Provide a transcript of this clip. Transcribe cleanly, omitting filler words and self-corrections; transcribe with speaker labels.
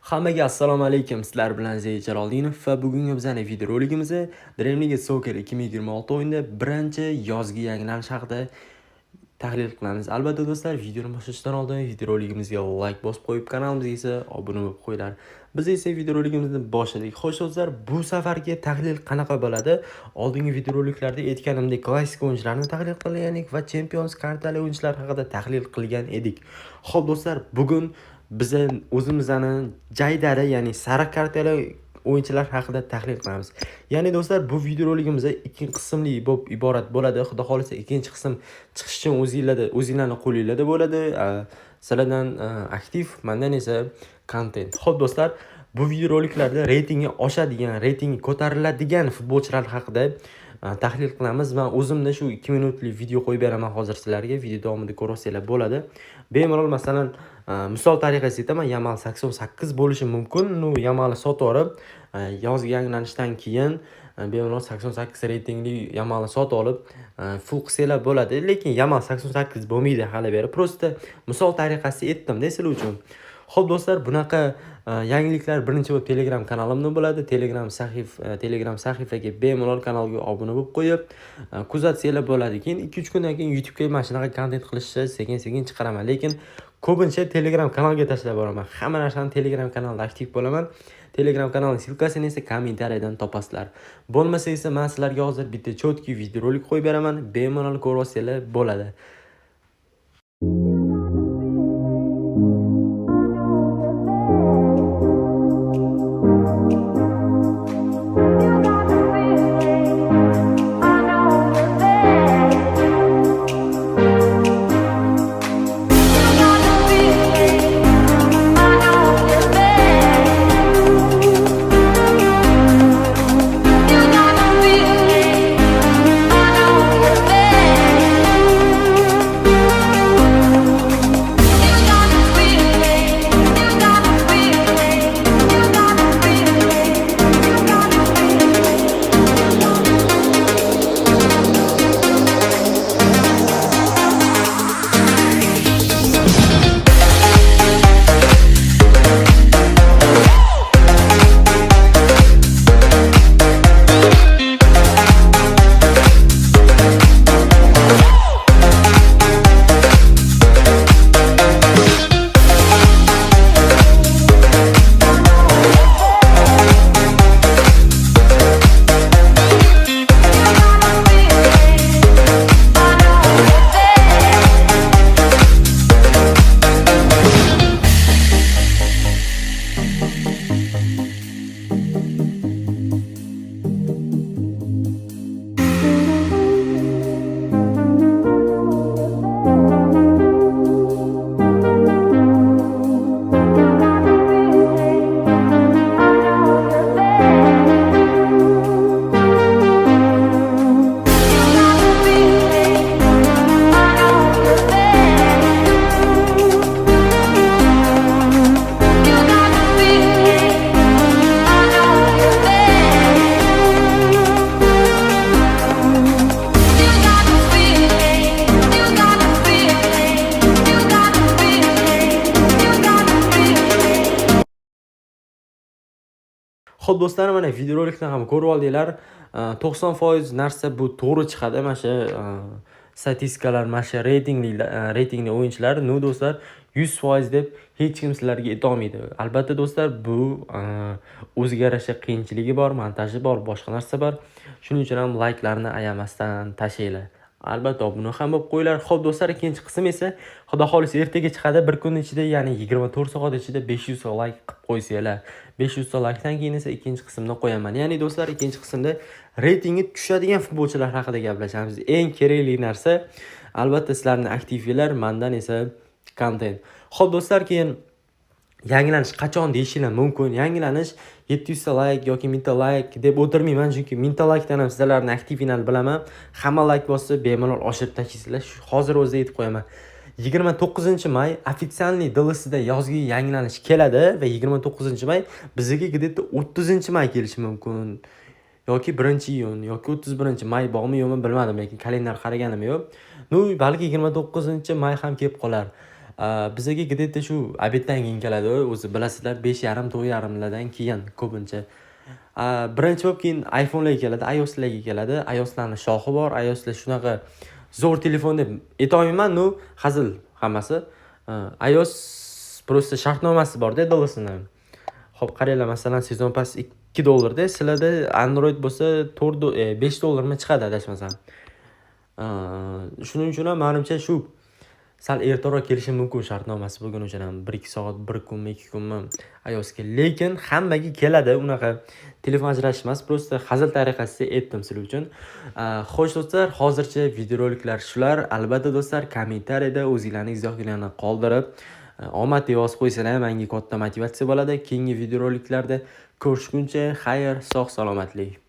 Speaker 1: Hammaga assalomu alaykum. Sizlar bilan Zeyd Jaloliddinov va bugungi bizning videoroligimizda Dream League Soccer 2026 o'yinida birinchi yozgi yangilanish haqida tahlil qilamiz. Albatta do'stlar, videoni boshlashdan oldin videoroligimizga like bosib qo'yib, kanalimizga esa obuna bo'lib qo'yinglar. Biz esa videoroligimizni boshladik. Xo'sh do'stlar, bu safargi tahlil qanaqa bo'ladi? Oldingi videoroliklarda aytganimdek klassik o'yinchilarni tahlil qilgan edik va Champions kartali o'yinchilar haqida tahlil qilgan edik. Xo'p do'stlar, bugun biz o'zimizni jaydari, ya'ni sariq kartali o'yinchilar haqida tahlil qilamiz. Ya'ni do'stlar, bu videoroligimiz ikki qismli bo'lib iborat bo'ladi. Xudo xolisa ikkinchi qism chiqish uchun o'zingizlarning qo'lingizda bo'ladi. Sizlardan aktiv, mendan esa kontent. Xo'p do'stlar, bu videoroliklarda reytingi oshadigan, reytingi ko'tariladigan futbolchilar haqida tahlil qilamiz. Men o'zimda shu 2 minutlik video qo'yib beraman hozir sizlarga. Video davomida ko'rasizlar bo'ladi. Bemalol masalan misol tariqasida aytaman, Yamal 88 bo'lishi mumkin. Yamalni sotib olib, yozgi yangilanishdan keyin bemalol 88 reytingli Yamalni sotib olib, full qilsalar bo'ladi. Lekin Yamal 88 bo'lmaydi hali beri. Prosta misol tariqasida aytdim-da sizlar uchun. Xo'p do'stlar, bunaqa yangiliklar birinchi bo'lib Telegram kanalimda bo'ladi. Telegram sahifaga bemalol kanalga obuna bo'lib qo'yib, kuzatsanglar bo'ladi. Keyin 2-3 kundan keyin YouTube'ga mana shunaqa kontent qilishni sekin-sekin chiqaraman. Lekin ko'pincha Telegram kanalga tashlab boraman. Hamma narsani Telegram kanalda aktiv bo'laman. Telegram kanalining silkasini esa kommentariyadan topasizlar. Bo'lmasa esa men sizlarga hozir bitta chotki videorolik qo'yib beraman. Bemalol ko'rasizlar bo'ladi. Xo'p do'stlar, mana videorolikni ham ko'rib oldinglar. 90% narsa bu to'g'ri chiqadi. Mana shu statistikalar, mana shu reytingli o'yinchilar, do'stlar 100% deb hech kim sizlarga ayta olmaydi. Albatta do'stlar, bu o'ziga yarasha qiyinchiligi bor, montaji bor, boshqa narsa bor. Shuning uchun ham like'larni ayamasdan tashlaylar. Albatta buni ham bo'lib qo'yinglar. Xo'p do'stlar, ikkinchi qism esa xudo xolisa ertaga chiqadi. Bir kun ichida, ya'ni 24 soat ichida 500 like qilib qo'ysanglar. 500 likedan keyin esa ikkinchi qismni qo'yaman. Ya'ni do'stlar, ikkinchi qismda reytingi tushadigan futbolchilar haqida gaplashamiz. Eng kerakli narsa albatta sizlarning aktivinglar, mendan esa kontent. Xo'p do'stlar, keyin yangilanish qachon deyishinglar mumkin. Yangilanish 700 like yoki 1000 like deb o'tirmayman, chunki 1000 like dan ham sizlarning aktivingizni bilaman. Hamma like bossa bemalol oshirib tashlaysizlar. Hozir o'zida aytib qo'yaman. 29-may ofitsialniy DLSda yozgi yangilanish keladi va 29-may bizga где-то 30-may kelishi mumkin. Yoki 1-iyun yoki 31-may bormi yo'qmi bilmadim, lekin kalendar qaraganim yo'q. Balki 29-may ham kelib qolar. Bizga где-то shu obeddan keyin keladi, o'zi bilasizlar 5:30 4:30lardan keyin ko'pincha. Birinchi bo'lib keyin iPhone'larga keladi, iOS'larga keladi. iOS'larning shoxi bor. iOS'lar shunaqa zo'r telefon deb aytolmayman, hazil hammasi. iOS просто shartnomasi bor-da dolosini. Xo'p, qaranglar, masalan, Season Pass $2 sizlarda Android bo'lsa $5 chiqadi adashmasam. Shuning uchun ham menimcha shu sal ertaroq kelishi mumkin shartnomasi bo'lgani uchun ham 1-2 soat, 1 kunmi, 2 kunmi iOS'ga. Lekin hammaga keladi, unaqa telefon ajratish emas, просто hazil tariqasida aytdim sizlar uchun. Xo'sh do'stlar, hozircha videoroliklar shular. Albatta do'stlar, kommentariyada o'zingizlarning izohlaringizni qoldirib, omad yozib qo'ysanglar menga katta motivatsiya bo'ladi. Keyingi videoroliklarda ko'rishguncha, xayr, sog' salomatlik.